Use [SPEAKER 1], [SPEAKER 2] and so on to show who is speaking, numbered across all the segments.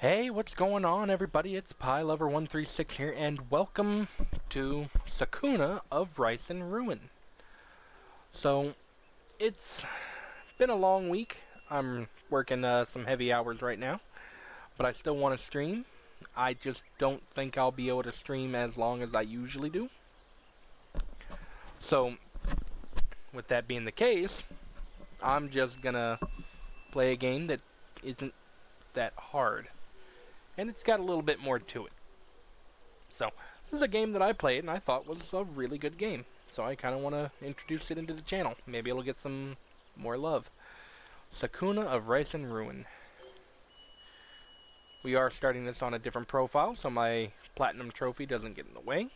[SPEAKER 1] Hey, what's going on, everybody? It's PieLover136 here, and welcome to Sakuna of Rice and Ruin. So, it's been a long week. I'm working some heavy hours right now, but I still want to stream. I just don't think I'll be able to stream as long as I usually do. So, with that being the case, I'm just gonna play a game that isn't that hard. And it's got a little bit more to it. So, this is a game that I played and I thought was a really good game. So I kind of want to introduce it into the channel. Maybe it'll get some more love. Sakuna of Rice and Ruin. We are starting this on a different profile, so my platinum trophy doesn't get in the way.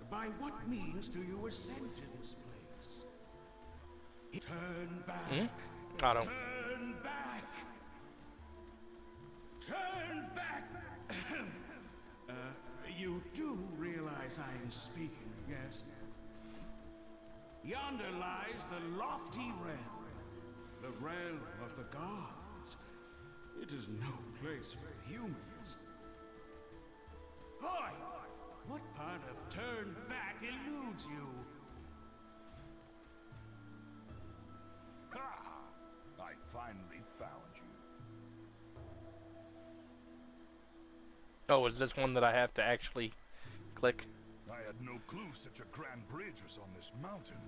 [SPEAKER 2] By what means do you ascend to this place? Turn back.
[SPEAKER 1] I don't.
[SPEAKER 2] Turn back. Turn back. You do realize I am speaking, yes? Yonder lies the lofty realm. The realm of the gods. It is no place for humans. Hoy! What part of turn back eludes you?
[SPEAKER 3] Ha! I finally found you.
[SPEAKER 1] Oh, is this one that I have to actually click?
[SPEAKER 3] I had no clue such a grand bridge was on this mountain.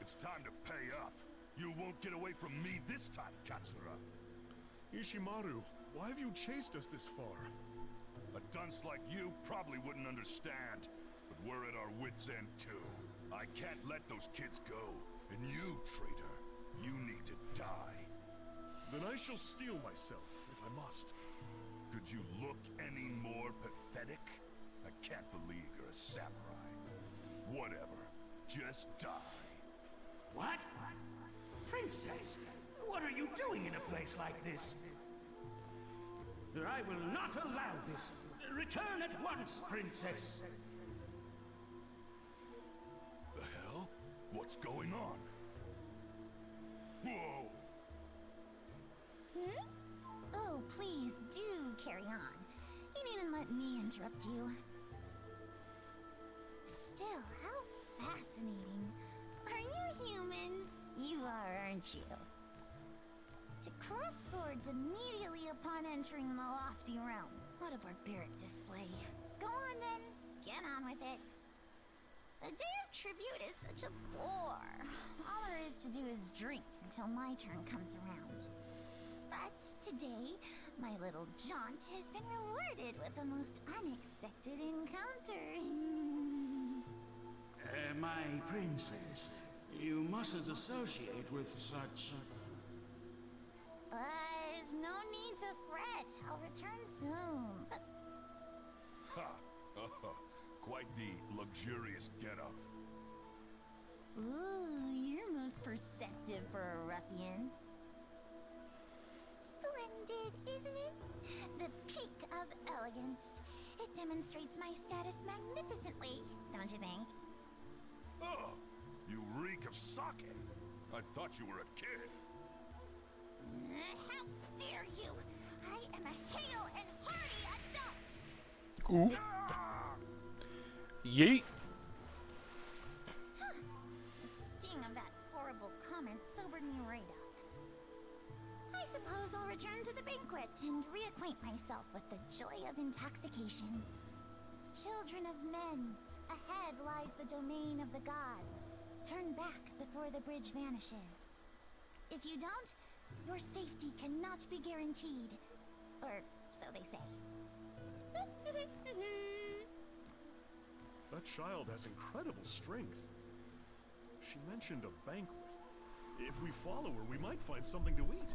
[SPEAKER 3] It's time to pay up. You won't get away from me this time, Katsura.
[SPEAKER 4] Ishimaru, why have you chased us this far?
[SPEAKER 3] A dunce like you probably wouldn't understand, but we're at our wits' end too. I can't let those kids go, and you, traitor, you need to die.
[SPEAKER 4] Then I shall steel myself, if I must.
[SPEAKER 3] Could you look any more pathetic? I can't believe you're a samurai. Whatever, just die.
[SPEAKER 2] What? Princess, what are you doing in a place like this? I will not allow this. Return at once, Princess.
[SPEAKER 3] The hell? What's going on? Whoa!
[SPEAKER 5] Oh, please do carry on. You needn't let me interrupt you. Still, how fascinating. Are you humans? You are, aren't you? To cross swords immediately upon entering the lofty realm. What a barbaric display. Go on then, get on with it. The Day of Tribute is such a bore. All there is to do is drink until my turn comes around. But today, my little jaunt has been rewarded with the most unexpected encounter.
[SPEAKER 2] My princess, you mustn't associate with such...
[SPEAKER 5] There's no need to fret. I'll return soon.
[SPEAKER 3] Ha! Quite the luxurious getup.
[SPEAKER 5] Ooh, you're most perceptive for a ruffian. Splendid, isn't it? The peak of elegance. It demonstrates my status magnificently, don't you think?
[SPEAKER 3] Oh, you reek of sake. I thought you were a kid.
[SPEAKER 5] How dare you! I am a hale and hearty adult!
[SPEAKER 1] Ooh. Yeet.
[SPEAKER 5] The sting of that horrible comment sobered me right up. I suppose I'll return to the banquet and reacquaint myself with the joy of intoxication. Children of men, ahead lies the domain of the gods. Turn back before the bridge vanishes. If you don't, your safety cannot be guaranteed. Or so they say.
[SPEAKER 4] That child has incredible strength. She mentioned a banquet. If we follow her, we might find something to eat.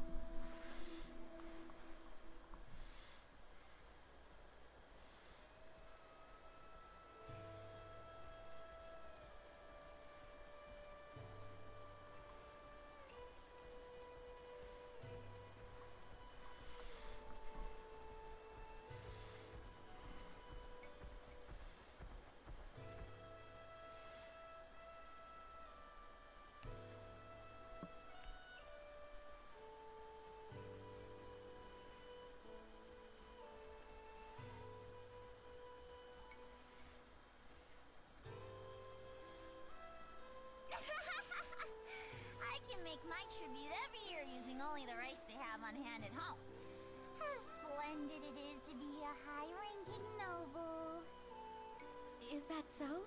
[SPEAKER 5] I can make my tribute every year using only the rice I have on hand at home. How splendid it is to be a high-ranking noble.
[SPEAKER 6] Is that so?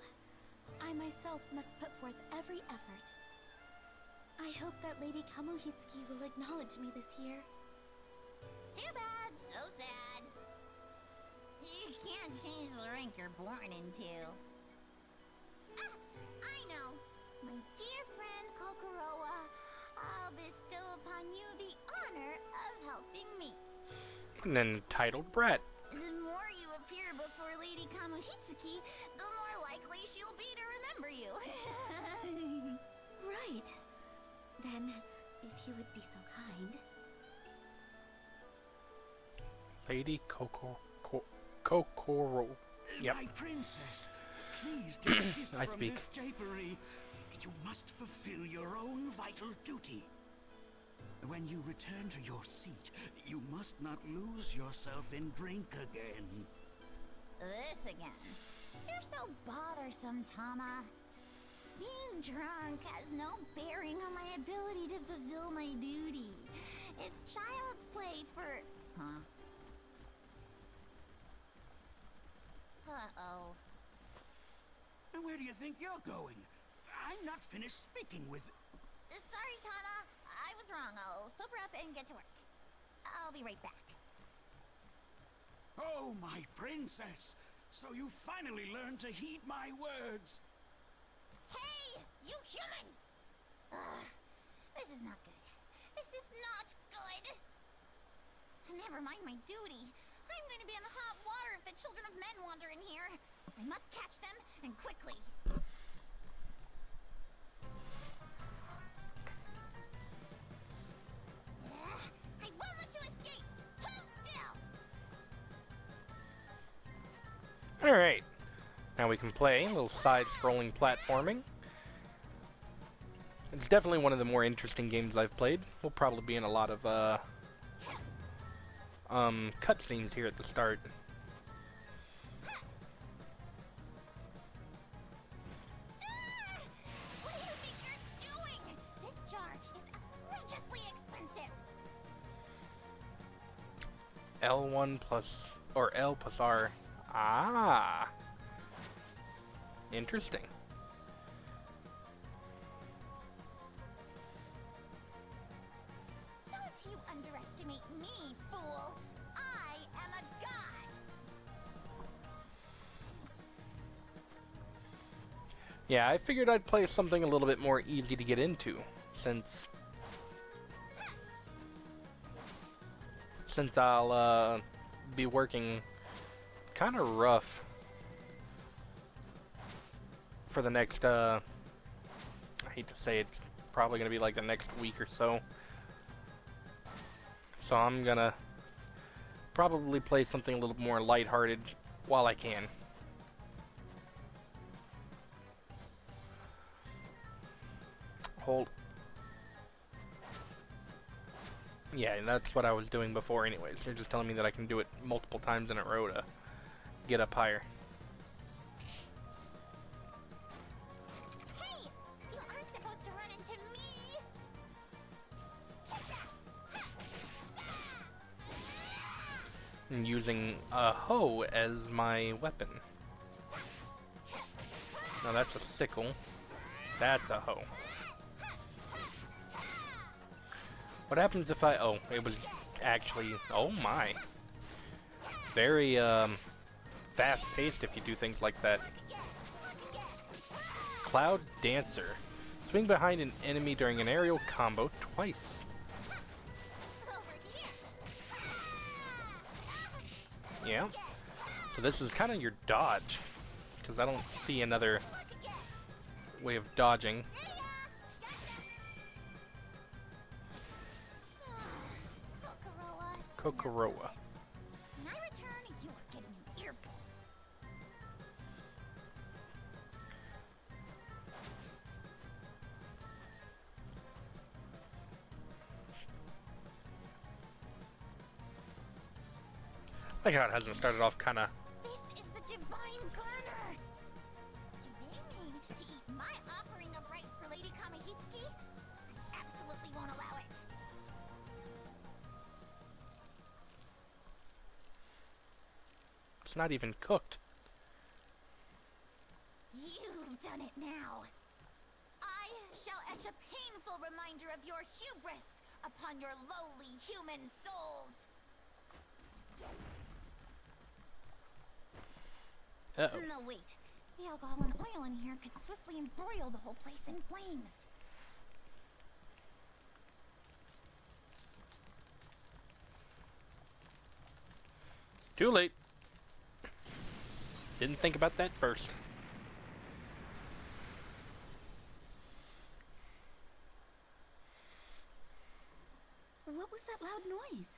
[SPEAKER 6] I myself must put forth every effort. I hope that Lady Kamuhitsuki will acknowledge me this year.
[SPEAKER 5] Too bad, so sad. You can't change the rank you're born into. Ah, I know. My dear friend Kokoroa, I'll bestow upon you the honor of helping me.
[SPEAKER 1] An entitled brat.
[SPEAKER 5] The more you appear before Lady Kamuhitsuki, the more likely she'll be to remember you.
[SPEAKER 6] Right. Then, if you would be so kind.
[SPEAKER 1] Lady Kokoro. Yep.
[SPEAKER 2] My princess, please desist
[SPEAKER 1] I
[SPEAKER 2] from
[SPEAKER 1] speak.
[SPEAKER 2] this japery. You must fulfill your own vital duty. When you return to your seat, you must not lose yourself in drink again.
[SPEAKER 5] This again. You're so bothersome, Tama. Being drunk has no bearing on my ability to fulfill my duty. It's child's play for... Huh? Uh-oh.
[SPEAKER 2] And where do you think you're going? I'm not finished speaking with...
[SPEAKER 5] Sorry, Tama. I was wrong. I'll sober up and get to work. I'll be right back.
[SPEAKER 2] Oh, my princess! So you finally learned to heed my words.
[SPEAKER 5] Hey, you humans! This is not good. This is not good. Never mind my duty. I'm going to be in hot water if the children of men wander in here. I must catch them, and quickly. I won't let you escape! Hold still!
[SPEAKER 1] Alright. Now we can play a little side-scrolling platforming. It's definitely one of the more interesting games I've played. We'll probably be in a lot of cutscenes here at the start.
[SPEAKER 5] What do you think you're doing? This jar is outrageously expensive.
[SPEAKER 1] L1 plus, or L plus R. Ah. Interesting.
[SPEAKER 5] Don't you underestimate me, fool. I am a god.
[SPEAKER 1] Yeah, I figured I'd play something a little bit more easy to get into, since I'll be working kind of rough for the next I hate to say it, it's probably gonna be like the next week or so. So I'm gonna probably play something a little more lighthearted while I can. Hold. Yeah, and that's what I was doing before anyways. You're just telling me that I can do it multiple times in a row to get up higher.
[SPEAKER 5] Hey, you aren't supposed to run into me.
[SPEAKER 1] I'm using a hoe as my weapon. No, that's a sickle. That's a hoe. What happens if I... Oh, it was actually... Oh my. Very, fast-paced if you do things like that. Cloud Dancer. Swing behind an enemy during an aerial combo twice. Yeah. So this is kind of your dodge, because I don't see another way of dodging. Kokoroa.
[SPEAKER 5] When I return, you are getting an earful.
[SPEAKER 1] My god, hasn't started off kind of.
[SPEAKER 5] This is the divine garner. Do they mean to eat my offering of rice for Lady Kamihitsuki? I absolutely won't allow it.
[SPEAKER 1] It's not even cooked.
[SPEAKER 5] You've done it now. I shall etch a painful reminder of your hubris upon your lowly human souls.
[SPEAKER 1] Uh-oh.
[SPEAKER 5] No, wait. The alcohol and oil in here could swiftly embroil the whole place in flames.
[SPEAKER 1] Too late. Didn't think about that first.
[SPEAKER 6] What was that loud noise?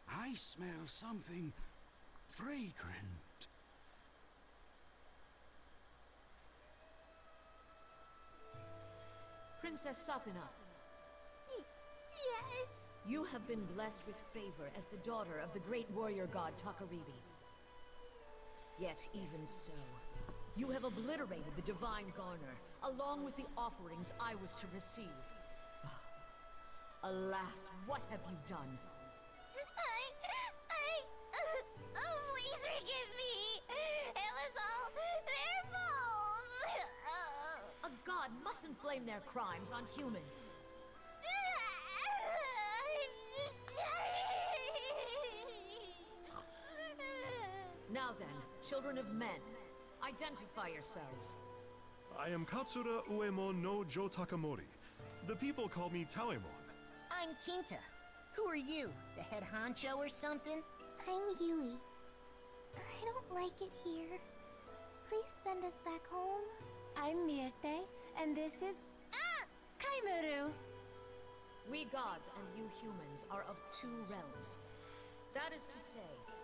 [SPEAKER 2] I smell something fragrant.
[SPEAKER 7] Princess Sakuna,
[SPEAKER 5] Yes.
[SPEAKER 7] you have been blessed with favor as the daughter of the great warrior god Takaribi. Yet even so, you have obliterated the divine garner, along with the offerings I was to receive. Alas, what have you done?
[SPEAKER 5] Oh, please forgive me. It was all their fault.
[SPEAKER 7] A god mustn't blame their crimes on humans. Now then, children of men, identify yourselves.
[SPEAKER 4] I am Katsura Uemon no Jo Takamori. The people call me Tauemon.
[SPEAKER 8] I'm Kinta. Who are you? The head honcho or something?
[SPEAKER 5] I'm Yui. I don't like it here. Please send us back home.
[SPEAKER 6] I'm Mirte, and this is Kaimaru.
[SPEAKER 7] We gods and you humans are of two realms. That is to say,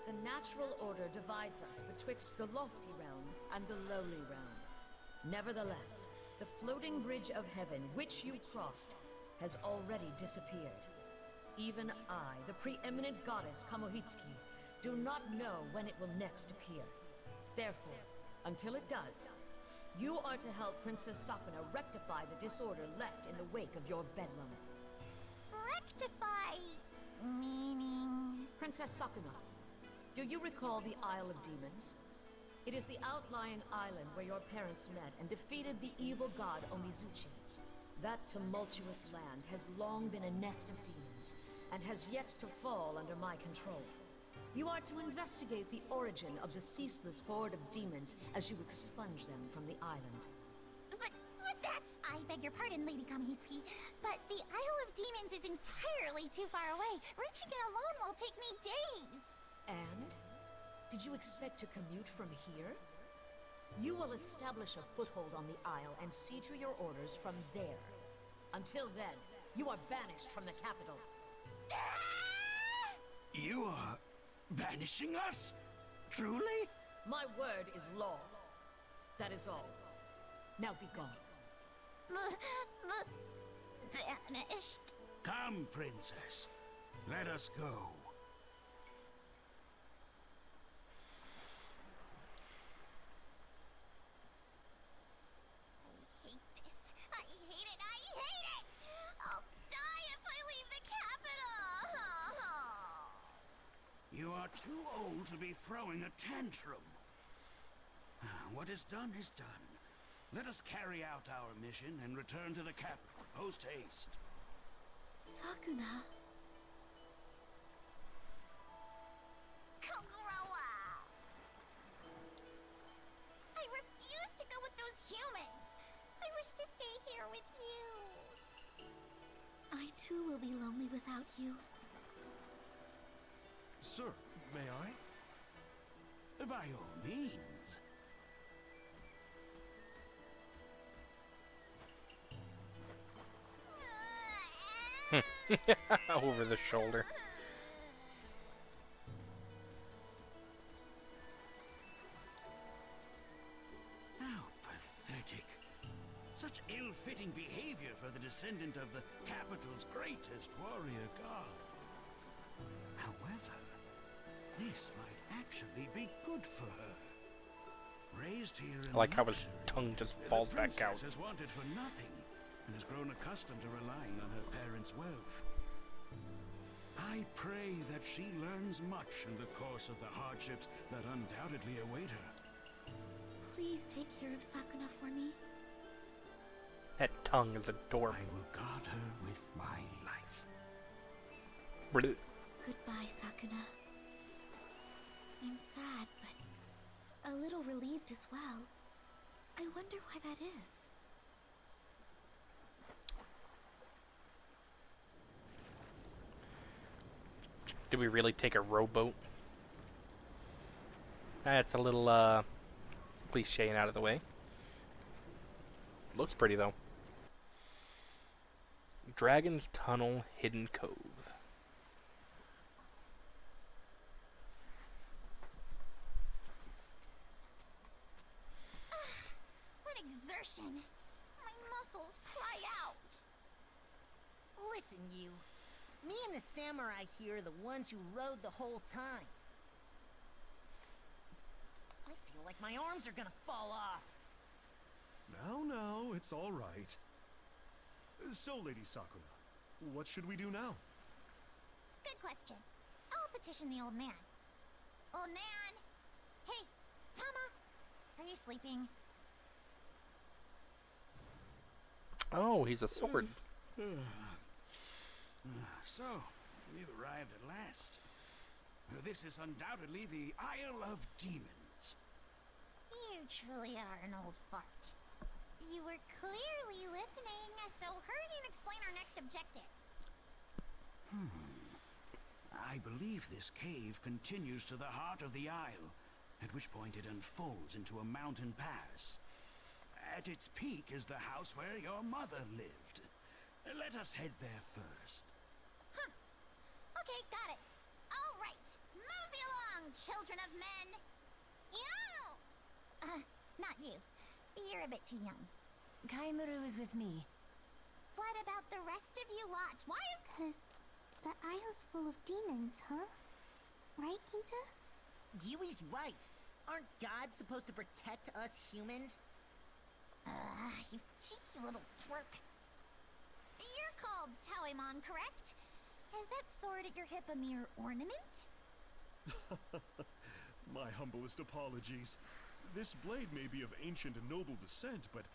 [SPEAKER 7] the natural order divides us betwixt the lofty realm and the lowly realm. Nevertheless, the floating bridge of heaven which you crossed has already disappeared. Even I, the preeminent goddess Kamuhitsuki, do not know when it will next appear. Therefore, until it does, you are to help Princess Sakuna rectify the disorder left in the wake of your bedlam.
[SPEAKER 5] Rectify. Meaning.
[SPEAKER 7] Princess Sakuna, do you recall the Isle of Demons? It is the outlying island where your parents met and defeated the evil god Omizuchi. That tumultuous land has long been a nest of demons, and has yet to fall under my control. You are to investigate the origin of the ceaseless horde of demons as you expunge them from the island.
[SPEAKER 5] But that's... I beg your pardon, Lady Kamihitsuki, but the Isle of Demons is entirely too far away. Reaching it alone will take me days.
[SPEAKER 7] And? Did you expect to commute from here? You will establish a foothold on the Isle and see to your orders from there. Until then, you are banished from the capital.
[SPEAKER 2] You are banishing us? Truly?
[SPEAKER 7] My word is law. That is all. Now be gone.
[SPEAKER 5] Banished.
[SPEAKER 2] Come, princess. Let us go.
[SPEAKER 5] I hate this. I hate it. I hate it. I'll die if I leave the capital.
[SPEAKER 2] You are too old to be throwing a tantrum. What is done is done. Let us carry out our mission and return to the capital, post-haste.
[SPEAKER 6] Sakuna.
[SPEAKER 5] Kokoroa! I refuse to go with those humans.
[SPEAKER 6] too will be lonely without you.
[SPEAKER 4] Sir, may I?
[SPEAKER 2] By all means.
[SPEAKER 1] Over the shoulder.
[SPEAKER 2] How pathetic. Such ill-fitting behavior for the descendant of the capital's greatest warrior god. However, this might actually be good for her. Raised here in
[SPEAKER 1] I like how his
[SPEAKER 2] luxury,
[SPEAKER 1] tongue just falls
[SPEAKER 2] the
[SPEAKER 1] back out.
[SPEAKER 2] princess has wanted for nothing and has grown accustomed to relying on her parents' wealth. I pray that she learns much in the course of the hardships that undoubtedly await her.
[SPEAKER 6] Please take care of Sakuna for me.
[SPEAKER 1] That tongue is
[SPEAKER 2] I
[SPEAKER 1] adorable.
[SPEAKER 2] will guard her with my life.
[SPEAKER 1] Bleh.
[SPEAKER 6] Goodbye, Sakuna. I'm sad, but a little relieved as well. I wonder why that is.
[SPEAKER 1] Did we really take a rowboat? That's a little cliche and out of the way. Looks pretty though. Dragon's Tunnel Hidden Cove.
[SPEAKER 5] What exertion! My muscles cry out!
[SPEAKER 8] Listen, you. Me and the samurai here are the ones who rode the whole time. I feel like my arms are gonna fall off.
[SPEAKER 4] Now, it's all right. So, Lady Sakuna, what should we do now?
[SPEAKER 5] Good question. I'll petition the old man. Old man! Hey, Tama! Are you sleeping?
[SPEAKER 1] Oh, he's a sword.
[SPEAKER 2] So, we've arrived at last. This is undoubtedly the Isle of Demons.
[SPEAKER 5] You truly are an old fart. You were clearly listening, so hurry and explain our next objective.
[SPEAKER 2] I believe this cave continues to the heart of the isle, at which point it unfolds into a mountain pass. At its peak is the house where your mother lived. Let us head there first.
[SPEAKER 5] Huh. Okay, got it. All right. Mosey along, children of men. Yow! Not you. You're a bit too young.
[SPEAKER 9] Kaimuru is with me.
[SPEAKER 5] What about the rest of you lot? Why is...
[SPEAKER 6] 'Cause the isle's full of demons, huh? Right, Kinta?
[SPEAKER 8] Yui's right. Aren't gods supposed to protect us humans?
[SPEAKER 5] You cheeky little twerp. You're called Taoimon, correct? Is that sword at your hip a mere ornament?
[SPEAKER 4] My humblest apologies. This blade may be of ancient and noble descent, but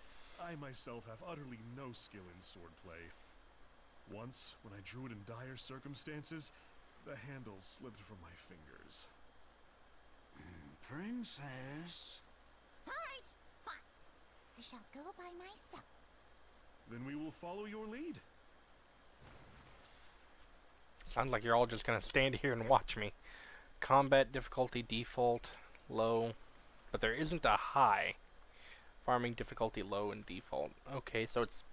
[SPEAKER 4] I myself have utterly no skill in swordplay. Once, when I drew it in dire circumstances, the handle slipped from my fingers.
[SPEAKER 2] Princess.
[SPEAKER 5] All right, fine. I shall go by myself.
[SPEAKER 4] Then we will follow your lead.
[SPEAKER 1] Sounds like you're all just gonna stand here and watch me. Combat difficulty default, low. But there isn't a high. Farming difficulty low and default. Okay, so it's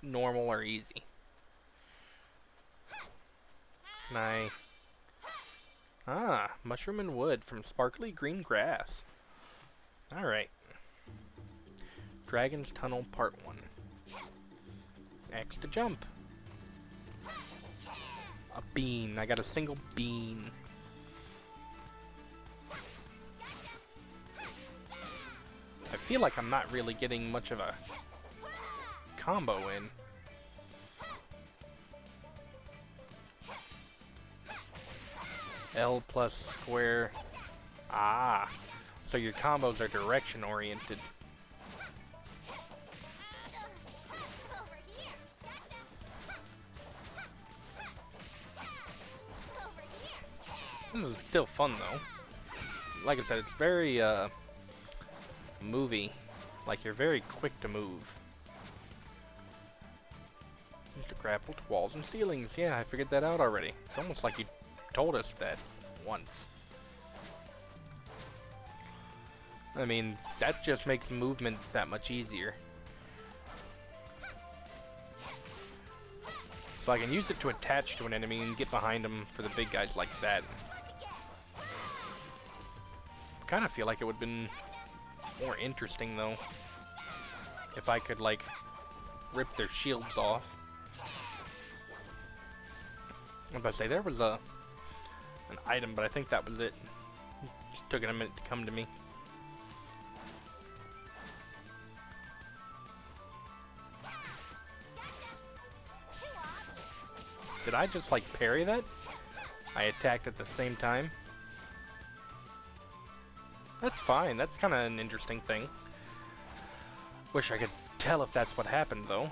[SPEAKER 1] normal or easy. Can I... Ah, mushroom and wood from sparkly green grass. Alright. Dragon's Tunnel Part 1. X to jump. A bean. I got a single bean. I feel like I'm not really getting much of a combo in. L plus square. Ah. So your combos are direction oriented.
[SPEAKER 5] Over here. Gotcha. Over here.
[SPEAKER 1] This is still fun though. Like I said, it's very movie. Like you're very quick to move. grappled to walls and ceilings. Yeah, I figured that out already. It's almost like you told us that once. I mean, that just makes movement that much easier. So I can use it to attach to an enemy and get behind them for the big guys like that. Kind of feel like it would have been more interesting though if I could like rip their shields off. I was about to say there was an item, but I think that was it. Just took it a minute to come to me. Did I just like parry that? I attacked at the same time. That's fine. That's kind of an interesting thing. Wish I could tell if that's what happened though.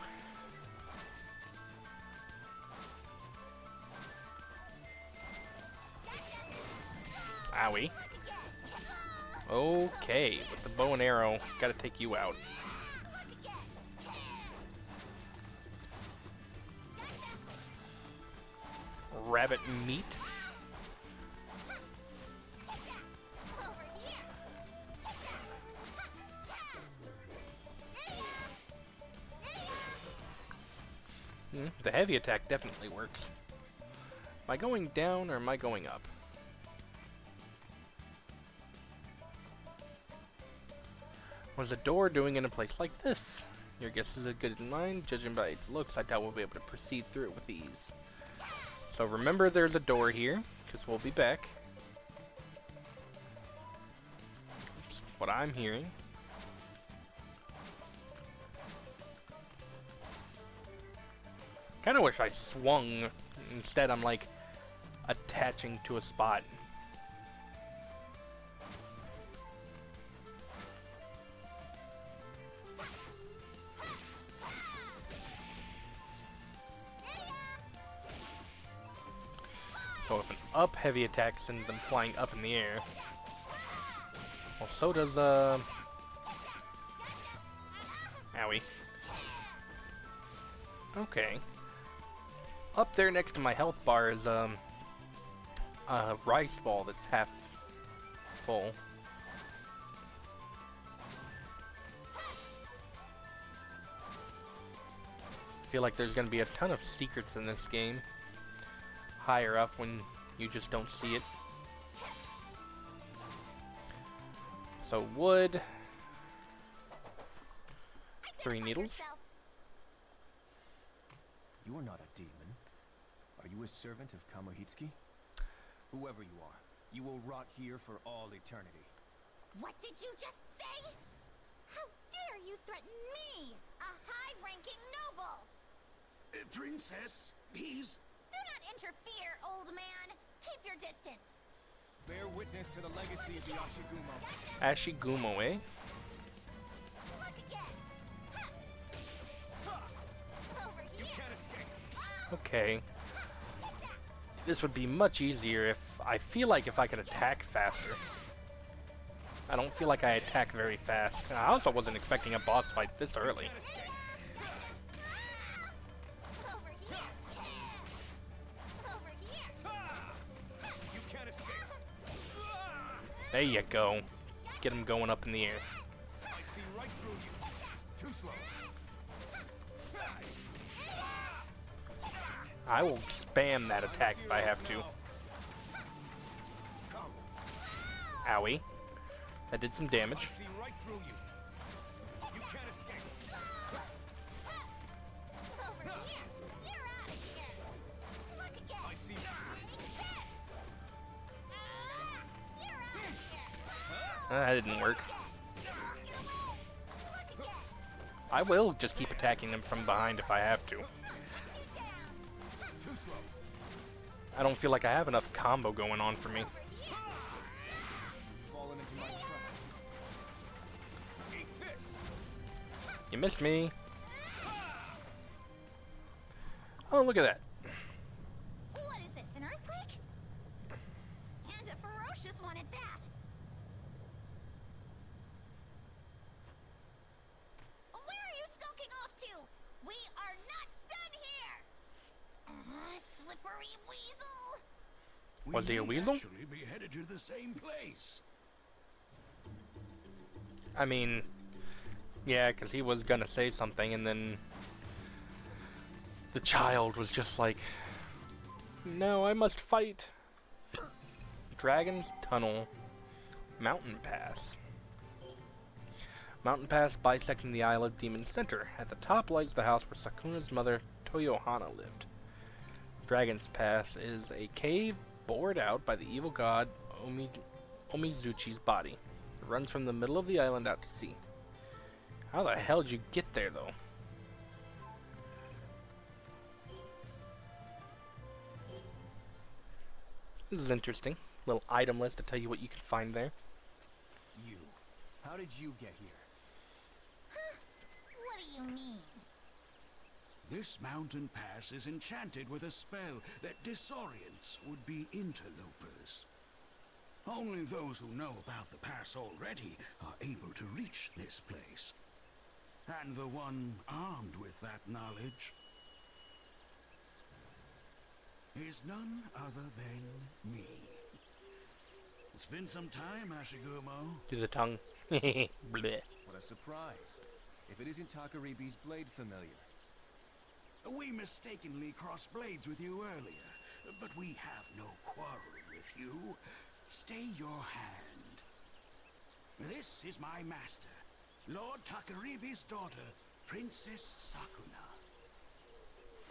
[SPEAKER 1] Owie. Okay, with the bow and arrow, gotta take you out. Rabbit meat. The heavy attack definitely works. Am I going down or am I going up? What is a door doing in a place like this? Your guess is as good as mine. Judging by its looks, I doubt we'll be able to proceed through it with ease. So remember there's a door here, because we'll be back. That's what I'm hearing. Kinda wish I swung. Instead I'm like attaching to a spot. So if an up heavy attack sends them flying up in the air. Well, so does, owie. Okay. Up there next to my health bar is, a rice ball that's half full. I feel like there's gonna be a ton of secrets in this game. Higher up when you just don't see it. So wood, 3 needles.
[SPEAKER 10] You are not a demon. Are you a servant of Kamuhitsuki? Whoever you are, you will rot here for all eternity.
[SPEAKER 5] What did you just say? How dare you threaten me, a high-ranking noble?
[SPEAKER 2] Princess, he's...
[SPEAKER 5] Do not interfere, old man. Keep your distance.
[SPEAKER 10] Bear witness to the legacy of the Ashigumo.
[SPEAKER 1] Ashigumo, eh?
[SPEAKER 5] Look again. Over here.
[SPEAKER 10] You can't escape.
[SPEAKER 1] Okay. This would be much easier if I feel like if I could attack faster. I don't feel like I attack very fast. I also wasn't expecting a boss fight this early.
[SPEAKER 5] Over here. Over here.
[SPEAKER 10] You can't escape.
[SPEAKER 1] There you go. Get him going up in the air.
[SPEAKER 10] I see right through you. Too slow.
[SPEAKER 1] I will spam that attack if I have to. Owie. That did some damage.
[SPEAKER 10] I see right through you. You can't escape.
[SPEAKER 5] Over here. You're out of here. Look again.
[SPEAKER 10] I see.
[SPEAKER 5] You're out of here.
[SPEAKER 1] That didn't work. I will just keep attacking them from behind if I have to.
[SPEAKER 10] Too slow.
[SPEAKER 1] I don't feel like I have enough combo going on for me.
[SPEAKER 10] Fallen into my trap. Eat this.
[SPEAKER 1] You missed me. Oh, look at that.
[SPEAKER 5] What is this, an earthquake? And a ferocious one at that. Where are you skulking off to? We are not done here!
[SPEAKER 1] Was he a
[SPEAKER 2] may
[SPEAKER 1] weasel?
[SPEAKER 2] actually be headed to the same place.
[SPEAKER 1] I mean, yeah, because he was gonna say something, and then the child was just like, no, I must fight. Dragon's Tunnel. Mountain Pass. Mountain Pass bisecting the Isle of Demon Center. At the top lies the house where Sakuna's mother, Toyohana, lived. Dragon's Pass is a cave bored out by the evil god Omizuchi's body. It runs from the middle of the island out to sea. How the hell did you get there, though? This is interesting. Little item list to tell you what you can find there.
[SPEAKER 10] You. How did you get here?
[SPEAKER 5] Huh? What do you mean?
[SPEAKER 2] This mountain pass is enchanted with a spell that disorients would-be interlopers. Only those who know about the pass already are able to reach this place. And the one armed with that knowledge is none other than me. It's been some time, Ashigumo.
[SPEAKER 1] Do the tongue. Bleh.
[SPEAKER 10] What a surprise. If it isn't Takaribi's blade familiar.
[SPEAKER 2] We mistakenly crossed blades with you earlier, but we have no quarrel with you. Stay your hand. This is my master, Lord Takaribi's daughter, Princess Sakuna.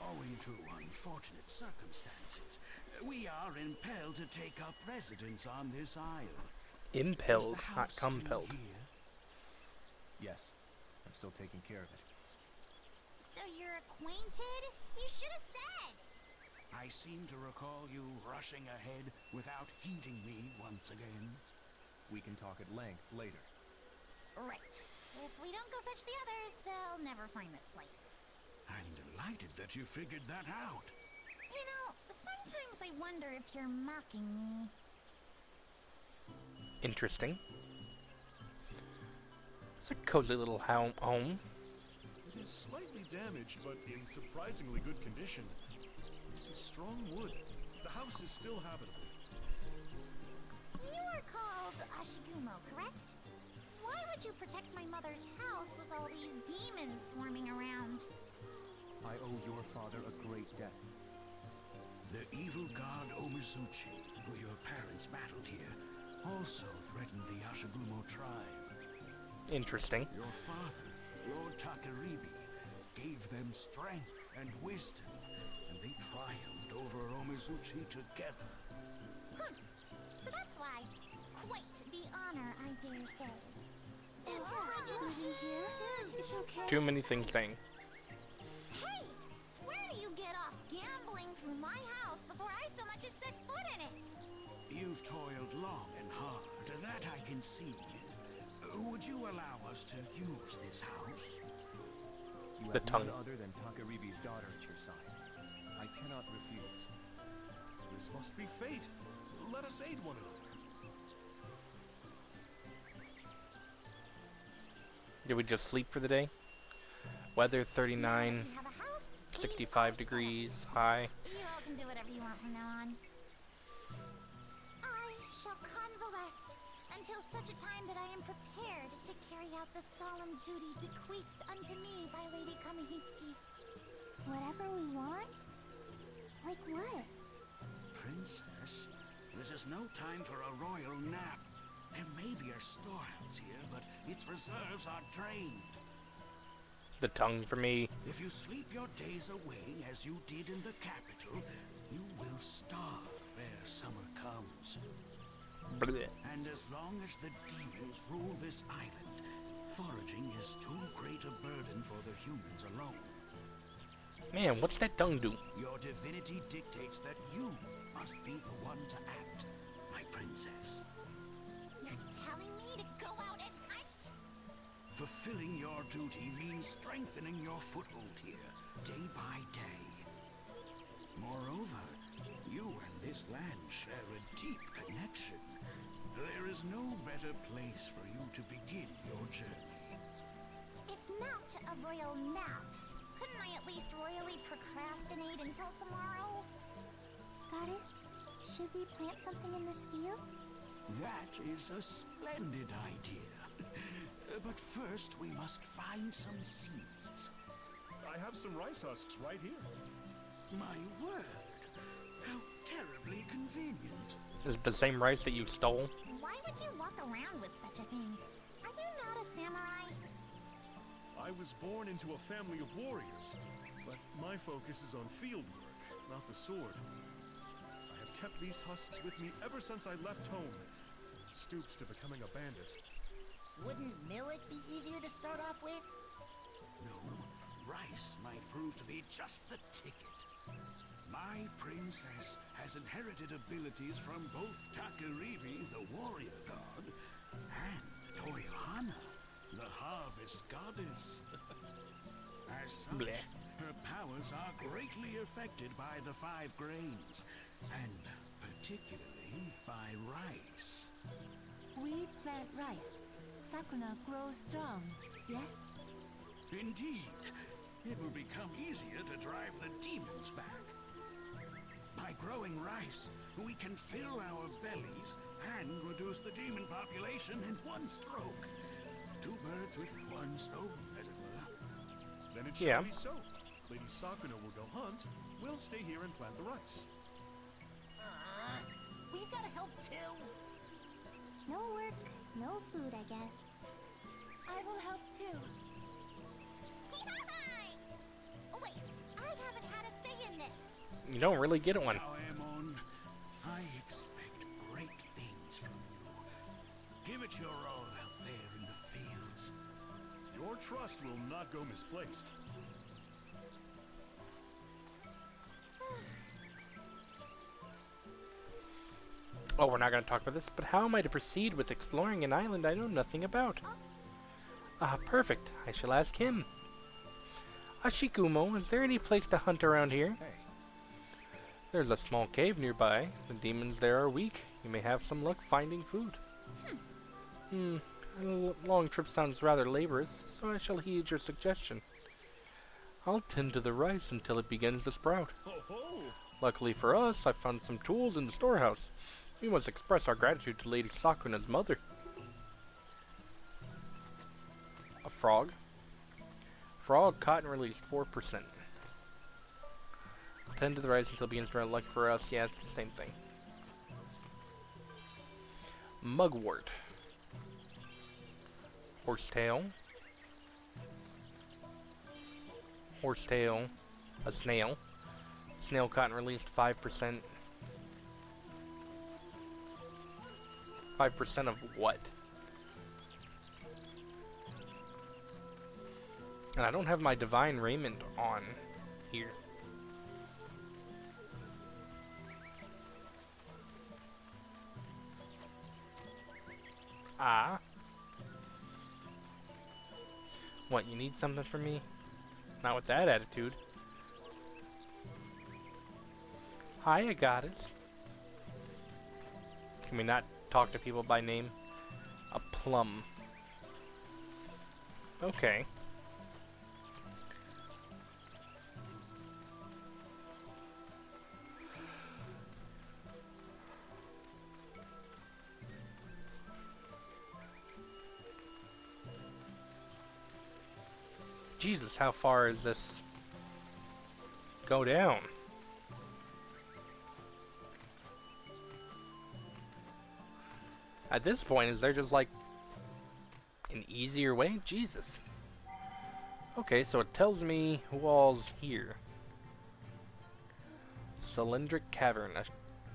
[SPEAKER 2] Owing to unfortunate circumstances, we are impelled to take up residence on this isle.
[SPEAKER 1] Impelled,
[SPEAKER 2] Is the
[SPEAKER 1] not
[SPEAKER 2] house still
[SPEAKER 1] compelled.
[SPEAKER 2] here?
[SPEAKER 10] Yes. I'm still taking care of it.
[SPEAKER 5] So you're acquainted? You should have said.
[SPEAKER 2] I seem to recall you rushing ahead without heeding me once again.
[SPEAKER 10] We can talk at length later.
[SPEAKER 5] Right. If we don't go fetch the others, they'll never find this place.
[SPEAKER 2] I'm delighted that you figured that out.
[SPEAKER 5] You know, sometimes I wonder if you're mocking me.
[SPEAKER 1] Interesting. It's a cozy little home.
[SPEAKER 4] It is slightly damaged, but in surprisingly good condition. This is strong wood. The house is still habitable.
[SPEAKER 5] You are called Ashigumo, correct? Why would you protect my mother's house with all these demons swarming around?
[SPEAKER 10] I owe your father a great debt.
[SPEAKER 2] The evil god Omizuchi, who your parents battled here, also threatened the Ashigumo tribe.
[SPEAKER 1] Interesting.
[SPEAKER 2] Your father, Lord Takaribi, gave them strength and wisdom, and they triumphed over Omizuchi together.
[SPEAKER 5] Huh. So that's why. Quite the honor, I dare say.
[SPEAKER 6] It's okay.
[SPEAKER 1] Too many things saying.
[SPEAKER 5] Hey! Where do you get off gambling through my house before I so much as set foot in it?
[SPEAKER 2] You've toiled long and hard, that I can see. Would you allow us to use this house?
[SPEAKER 10] You
[SPEAKER 1] The
[SPEAKER 10] have
[SPEAKER 1] tongue.
[SPEAKER 10] none other than Takaribi's daughter at your side. I cannot refuse.
[SPEAKER 4] This must be fate. Let us aid one another.
[SPEAKER 1] Did we just sleep for the day? Weather 39,
[SPEAKER 5] We have a house, we
[SPEAKER 1] 65
[SPEAKER 5] are
[SPEAKER 1] degrees,
[SPEAKER 5] settled.
[SPEAKER 1] high.
[SPEAKER 5] You all can do whatever you want from now on. I shall convalesce until such a time that I am prepared to carry out the solemn duty bequeathed unto me by Lady Kamihitsuki. Whatever we want? Like what?
[SPEAKER 2] Princess, this is no time for a royal nap. There may be a storehouse here, but its reserves are drained.
[SPEAKER 1] The tongue for me.
[SPEAKER 2] If you sleep your days away as you did in the capital, you will starve ere summer comes.
[SPEAKER 1] Bleh.
[SPEAKER 2] And as long as the demons rule this island, foraging is too great a burden for the humans alone.
[SPEAKER 1] Man, what's that tongue do?
[SPEAKER 2] Your divinity dictates that you must be the one to act, my princess.
[SPEAKER 5] You're telling me to go out and hunt?
[SPEAKER 2] Fulfilling your duty means strengthening your foothold here, day by day. Moreover, you and this land share a deep connection. There is no better place for you to begin your journey.
[SPEAKER 5] If not a royal nap, couldn't I at least royally procrastinate until tomorrow? Goddess, Should we plant something in this field?
[SPEAKER 2] That is a splendid idea. But first, we must find some seeds.
[SPEAKER 4] I have some rice husks right here.
[SPEAKER 2] My word! How terribly convenient.
[SPEAKER 1] Is it the same rice that you stole?
[SPEAKER 5] Why would you walk around with such a thing? Are you not a samurai?
[SPEAKER 4] I was born into a family of warriors, but my focus is on field work, not the sword. I have kept these husks with me ever since I left home, stooped to becoming a bandit.
[SPEAKER 8] Wouldn't millet be easier to start off with?
[SPEAKER 2] No, rice might prove to be just the ticket. My princess has inherited abilities from both Takaribi, the warrior god, and Toyohana, the harvest goddess. As such,
[SPEAKER 1] Blech.
[SPEAKER 2] her powers are greatly affected by the 5 grains, and particularly by rice.
[SPEAKER 9] We plant rice. Sakuna grows strong, yes?
[SPEAKER 2] Indeed, it will become easier to drive the demons back. By growing rice, we can fill our bellies and reduce the demon population in one stroke. 2 birds with 1 stone, as it were.
[SPEAKER 4] Then it shall
[SPEAKER 1] Yeah.
[SPEAKER 4] be so. Lady Sakuna will go hunt. We'll stay here and plant the rice.
[SPEAKER 8] We've got to help too.
[SPEAKER 5] No work, no food, I guess.
[SPEAKER 9] I will help too.
[SPEAKER 5] Oh wait, I haven't had a say in this.
[SPEAKER 1] You don't really get one.
[SPEAKER 2] Daemon, I expect great things from you. Give it your all out there in the fields.
[SPEAKER 4] Your trust will not go misplaced.
[SPEAKER 1] Oh, we're not going to talk about this, but how am I to proceed with exploring an island I know nothing about? Ah, perfect. I shall ask him. Ashikumo, is there any place to hunt around here?
[SPEAKER 10] Hey,
[SPEAKER 1] There's a small cave nearby. The demons there are weak. You may have some luck finding food. A long trip sounds rather laborious, so I shall heed your suggestion. I'll tend to the rice until it begins to sprout.
[SPEAKER 4] Ho ho!
[SPEAKER 1] Luckily for us, I found some tools in the storehouse. We must express our gratitude to Lady Sakuna's mother. A frog. Frog cotton released 4%. Tend to the rice until it begins to sprout. Lucky for us, yeah, it's the same thing. Mugwort. Horsetail. Horsetail. A snail. Snail cotton released 5%. 5% of what? And I don't have my divine raiment on here. Ah. What, you need something from me? Not with that attitude. Hiya, goddess. Can we not talk to people by name? A plum. Okay. Jesus, how far is this go down? At this point, is there just like an easier way? Jesus. Okay, so it tells me who all's here. Cylindric cavern, a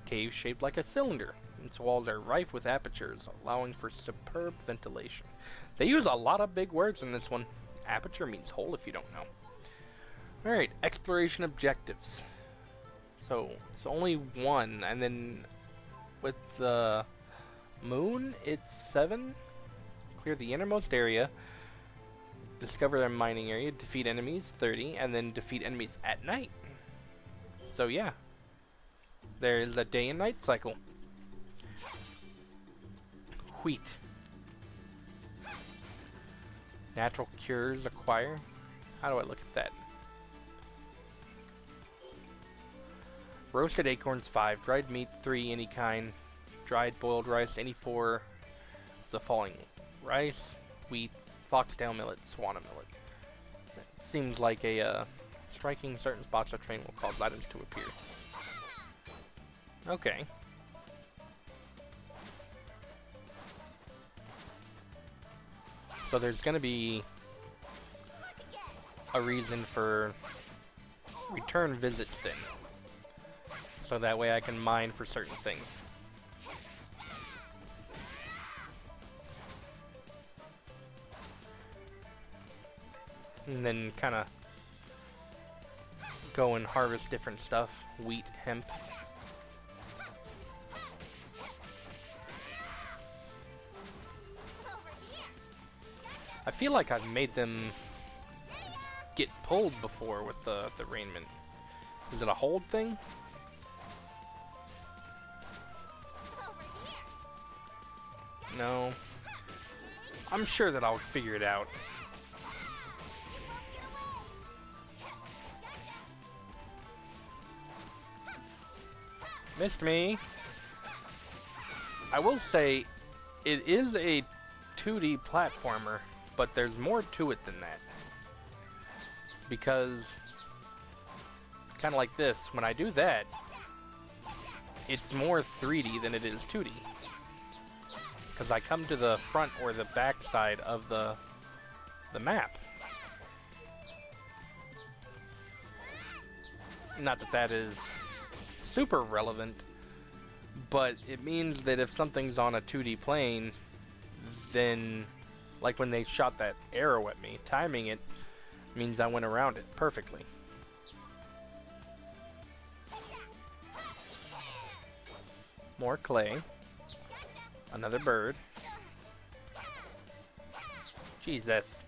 [SPEAKER 1] cave shaped like a cylinder. Its walls are rife with apertures, allowing for superb ventilation. They use a lot of big words in this one. Aperture means hole if you don't know. Alright, exploration objectives. So, it's only 1, and then with the moon, it's 7. Clear the innermost area. Discover a mining area. Defeat enemies, 30. And then defeat enemies at night. So yeah. There is a day and night cycle. Wheat. Natural cures acquire. How do I look at that? Roasted acorns 5, dried meat 3, any kind, dried boiled rice any 4 of the following: rice, wheat, foxtail millet, swana millet. It seems like a striking certain spots of train will cause items to appear. Okay. So there's gonna be a reason for return visit thing. So that way I can mine for certain things. And then kind of go and harvest different stuff. Wheat, hemp. I feel like I've made them get pulled before with the raiment. Is it a hold thing? No. I'm sure that I'll figure it out. Missed me. I will say, it is a 2D platformer, but there's more to it than that. Because, kind of like this, when I do that, it's more 3D than it is 2D. Because I come to the front or the back side of the map. Not that that is super relevant, but it means that if something's on a 2D plane, then, like when they shot that arrow at me, timing it means I went around it perfectly. More clay. Another bird. Jesus.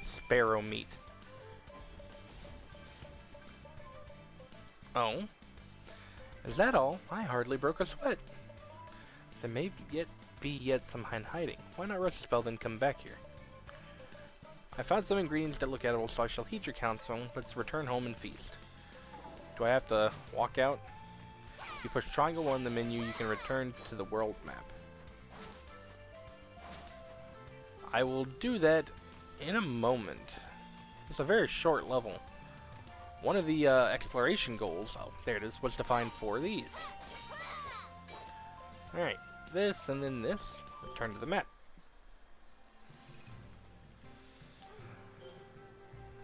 [SPEAKER 1] Sparrow meat. Oh. Is that all? I hardly broke a sweat. There may be some hiding. Why not rest a spell, then come back here? I found some ingredients that look edible, so I shall heed your counsel. Let's return home and feast. Do I have to walk out? If you push triangle 1 on the menu, you can return to the world map. I will do that in a moment. It's a very short level. One of the exploration goals, oh, there it is, was to find 4 of these. Alright, this and then this. Return to the map.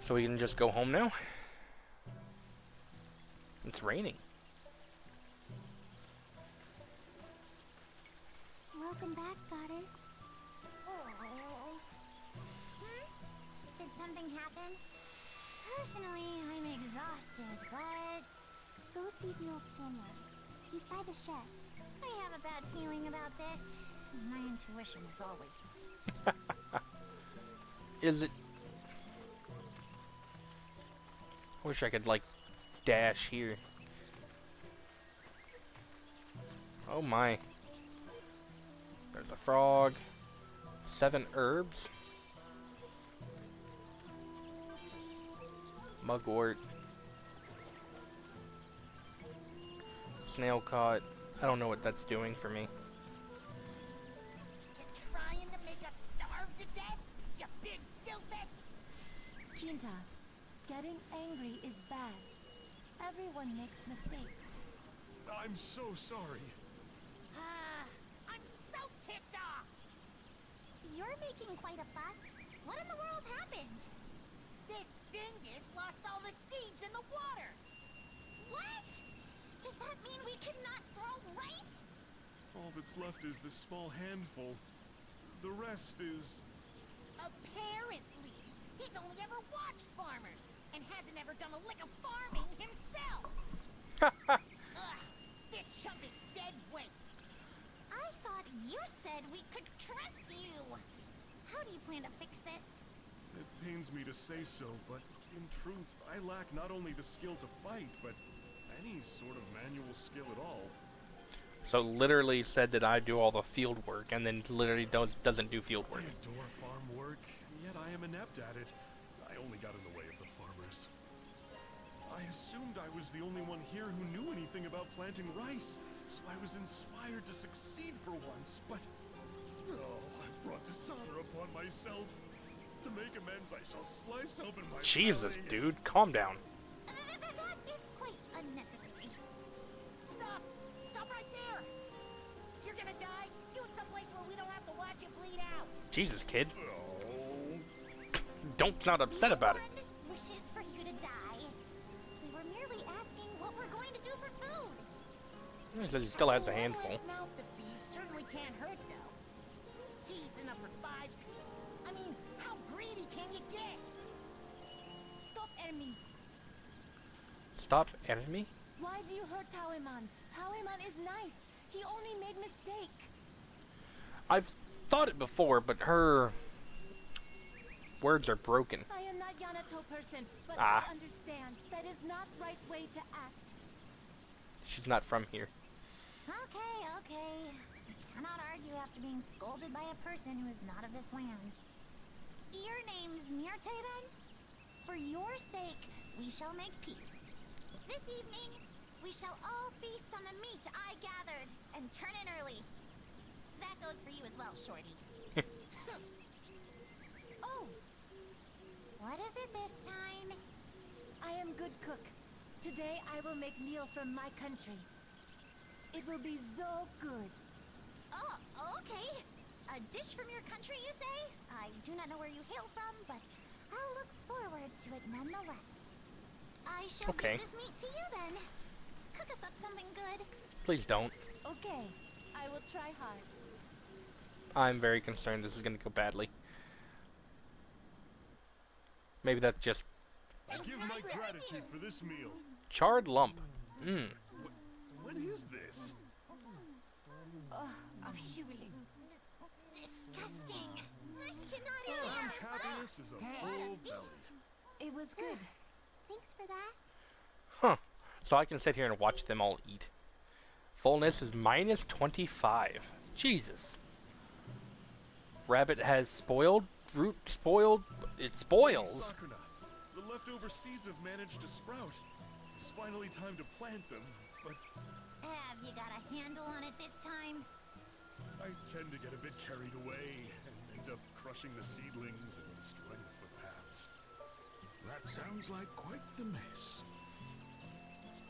[SPEAKER 1] So we can just go home now? It's raining.
[SPEAKER 5] Welcome back, goddess. Oh. Did something happen? Personally, I'm exhausted, but... Go see the old samurai. He's by the shed. I have a bad feeling about this. My intuition is always right.
[SPEAKER 1] Is it... I wish I could, like, dash here. Oh my. There's a frog. 7 herbs. Mugwort. Snail caught. I don't know what that's doing for me.
[SPEAKER 8] You trying to make us starve to death, you big doofus?
[SPEAKER 9] Kinta, getting angry is bad. Everyone makes mistakes.
[SPEAKER 4] I'm so sorry.
[SPEAKER 8] I'm so tipped off.
[SPEAKER 5] You're making quite a fuss. What in the world happened?
[SPEAKER 8] This dingus lost all the seeds in the water.
[SPEAKER 5] What? Does that mean we cannot grow rice?
[SPEAKER 4] All that's left is this small handful. The rest is...
[SPEAKER 8] Apparently, he's only ever watched farmers and hasn't ever done a lick of farming himself. Ugh, this chump is dead weight.
[SPEAKER 5] I thought you said we could trust you. How do you plan to fix this?
[SPEAKER 4] It pains me to say so, but in truth, I lack not only the skill to fight, but any sort of manual skill at all.
[SPEAKER 1] So literally said that I do all the field work, and then literally doesn't do field
[SPEAKER 4] I
[SPEAKER 1] work.
[SPEAKER 4] adore farm work, and yet I am inept at it. I only got in the way of the farmers. I assumed I was the only one here who knew anything about planting rice, so I was inspired to succeed for once, but... Oh, I've brought dishonor upon myself. To make amends, I shall slice open my
[SPEAKER 1] Jesus,
[SPEAKER 4] belly.
[SPEAKER 1] dude, calm down.
[SPEAKER 5] That is quite unnecessary.
[SPEAKER 8] Stop! Stop right there! If you're gonna die, do it someplace where we don't have to watch you bleed out.
[SPEAKER 1] Jesus, kid.
[SPEAKER 4] Oh.
[SPEAKER 1] Don't sound upset about it.
[SPEAKER 5] One wishes for you to die. We were merely asking what we're going to do for food.
[SPEAKER 1] He says he still has a handful.
[SPEAKER 8] Littlest mouth to feed certainly can't hurt, though. He eats enough for 5 people. I mean, how greedy can you get?
[SPEAKER 9] Stop, enemy.
[SPEAKER 1] Stop enemy?
[SPEAKER 9] Why do you hurt Taoiman? Taoiman is nice. He only made mistake.
[SPEAKER 1] I've thought it before, but her words are broken.
[SPEAKER 9] I am not Yanato person, but
[SPEAKER 1] Ah.
[SPEAKER 9] I understand. That is not right way to act.
[SPEAKER 1] She's not from here.
[SPEAKER 5] Okay. Cannot argue after being scolded by a person who is not of this land. Your name's Myrte, then? For your sake, we shall make peace. This evening, we shall all feast on the meat I gathered and turn in early. That goes for you as well, Shorty.
[SPEAKER 9] Oh,
[SPEAKER 5] What is it this time?
[SPEAKER 9] I am good cook. Today I will make meal from my country. It will be so good.
[SPEAKER 5] Oh, okay. A dish from your country, you say? I do not know where you hail from, but I'll look forward to it nonetheless. I shall
[SPEAKER 1] Okay.
[SPEAKER 5] give this meat to you then. Cook us up something good.
[SPEAKER 1] Please don't.
[SPEAKER 9] Okay, I will try hard.
[SPEAKER 1] I'm very concerned this is going to go badly. Maybe that's just
[SPEAKER 4] I give my gratitude for this meal.
[SPEAKER 1] charred lump. Mmm.
[SPEAKER 4] What is this?
[SPEAKER 9] Afschuwelijk.
[SPEAKER 5] Disgusting. I cannot eat this.
[SPEAKER 4] Happiness is a full belly.
[SPEAKER 9] It was good.
[SPEAKER 5] Thanks for that.
[SPEAKER 1] Huh. So I can sit here and watch them all eat. Fullness is minus 25. Jesus. Rabbit has spoiled. Fruit spoiled. It spoils.
[SPEAKER 4] Sakuna, the leftover seeds have managed to sprout. It's finally time to plant them, but
[SPEAKER 5] Have you got a handle on it this time?
[SPEAKER 4] I tend to get a bit carried away and end up crushing the seedlings and destroying the footpaths.
[SPEAKER 2] That sounds like quite the mess.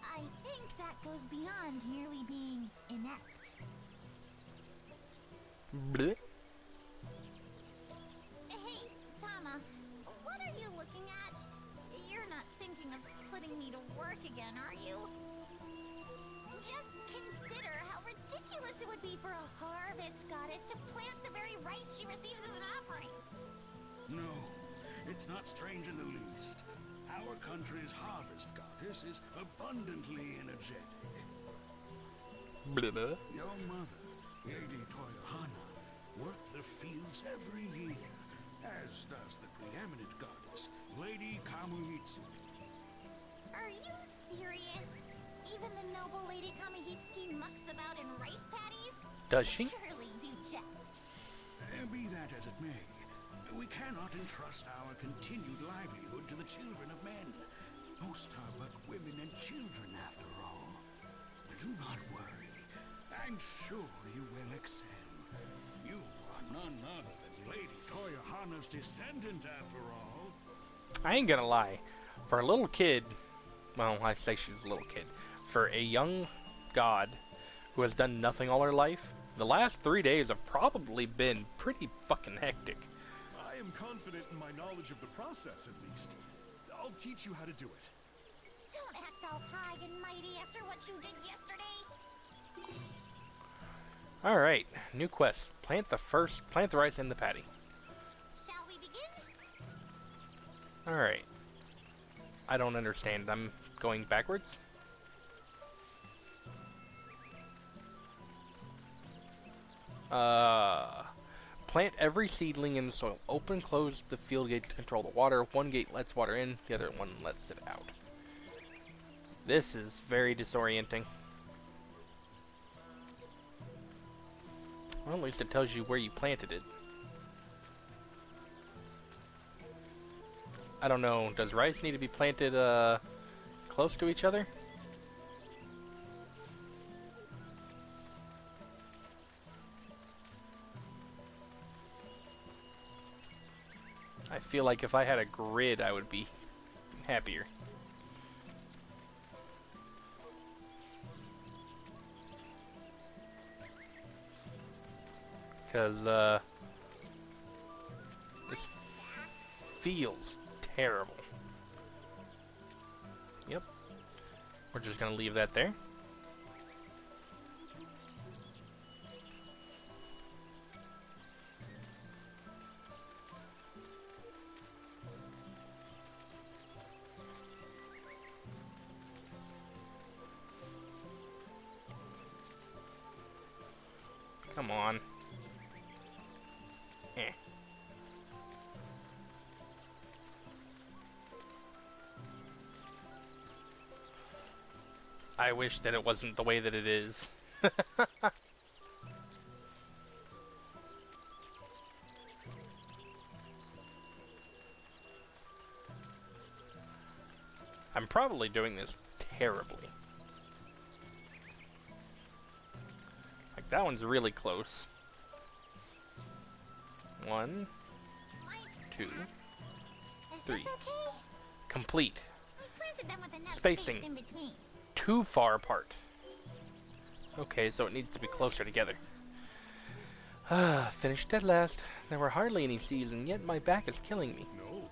[SPEAKER 5] I think that goes beyond merely being inept.
[SPEAKER 1] Blech.
[SPEAKER 5] Hey, Tama, what are you looking at? You're not thinking of putting me to work again, are you? Just consider how ridiculous it would be for a harvest goddess to plant the very rice she receives as an offering.
[SPEAKER 2] No, it's not strange in the least. Our country's harvest goddess is abundantly energetic.
[SPEAKER 1] Bleh.
[SPEAKER 2] Your mother, Lady Toyohana, worked the fields every year, as does the preeminent goddess, Lady Kamuhitsuki.
[SPEAKER 5] Are you serious? Even the noble Lady Kamihitsuki mucks about in rice paddies?
[SPEAKER 1] Does she?
[SPEAKER 5] Surely you jest.
[SPEAKER 2] Be that as it may, we cannot entrust our continued livelihood to the children of men. Most are but women and children, after all. Do not worry. I'm sure you will excel. You are none other than Lady Toyohana's descendant, after all.
[SPEAKER 1] I ain't gonna lie. For a little kid, well, I say she's a little kid. For a young god who has done nothing all her life, the last 3 days have probably been pretty fucking hectic.
[SPEAKER 4] I am confident in my knowledge of the process, at least. I'll teach you how to do it.
[SPEAKER 5] Don't act all high and mighty after what you did yesterday.
[SPEAKER 1] Alright, new quest. Plant the rice in the paddy.
[SPEAKER 5] Shall we begin?
[SPEAKER 1] Alright. I don't understand. I'm going backwards? Plant every seedling in the soil. Open, close the field gate to control the water. One gate lets water in, the other one lets it out. This is very disorienting. Well, at least it tells you where you planted it. I don't know, does rice need to be planted close to each other? I feel like if I had a grid, I would be happier. Because, this feels terrible. Yep. We're just gonna leave that there. Come on. Eh. I wish that it wasn't the way that it is. I'm probably doing this terribly. Like, that one's really close. 1, 2,
[SPEAKER 5] Is
[SPEAKER 1] 3.
[SPEAKER 5] this okay?
[SPEAKER 1] Complete.
[SPEAKER 5] I planted them with enough
[SPEAKER 1] Spacing.
[SPEAKER 5] space in between.
[SPEAKER 1] Too far apart. Okay, so it needs to be closer together. Ah, finished at last. There were hardly any seeds, and yet my back is killing me.
[SPEAKER 4] No.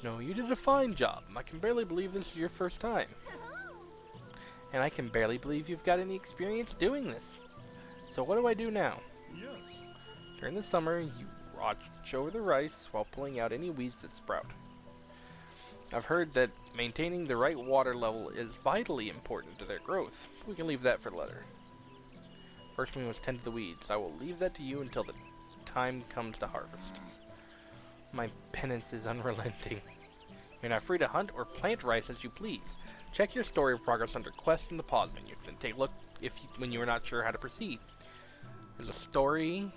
[SPEAKER 1] No, you did a fine job. I can barely believe this is your first time. And I can barely believe you've got any experience doing this. So what do I do now?
[SPEAKER 4] Yes.
[SPEAKER 1] During the summer, you watch over the rice while pulling out any weeds that sprout. I've heard that maintaining the right water level is vitally important to their growth. We can leave that for later. First we must tend to the weeds. I will leave that to you until the time comes to harvest. My penance is unrelenting. You're now free to hunt or plant rice as you please. Check your story progress under Quest in the pause menu. Then take a look when you are not sure how to proceed. There's a story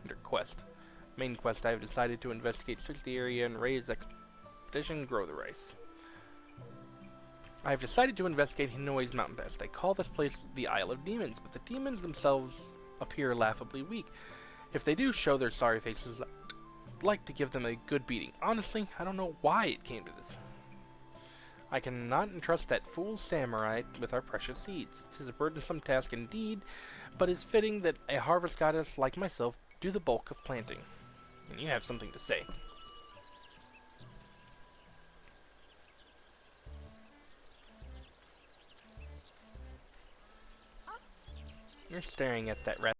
[SPEAKER 1] under Quest. Main quest, I have decided to investigate, search the area, and raise expedition, grow the rice. I have decided to investigate Hinoi's mountain pass. They call this place the Isle of Demons, but the demons themselves appear laughably weak. If they do show their sorry faces, I'd like to give them a good beating. Honestly, I don't know why it came to this. I cannot entrust that fool samurai with our precious seeds. 'Tis a burdensome task indeed, but it's fitting that a harvest goddess like myself do the bulk of planting. And you have something to say. You're staring at that rat.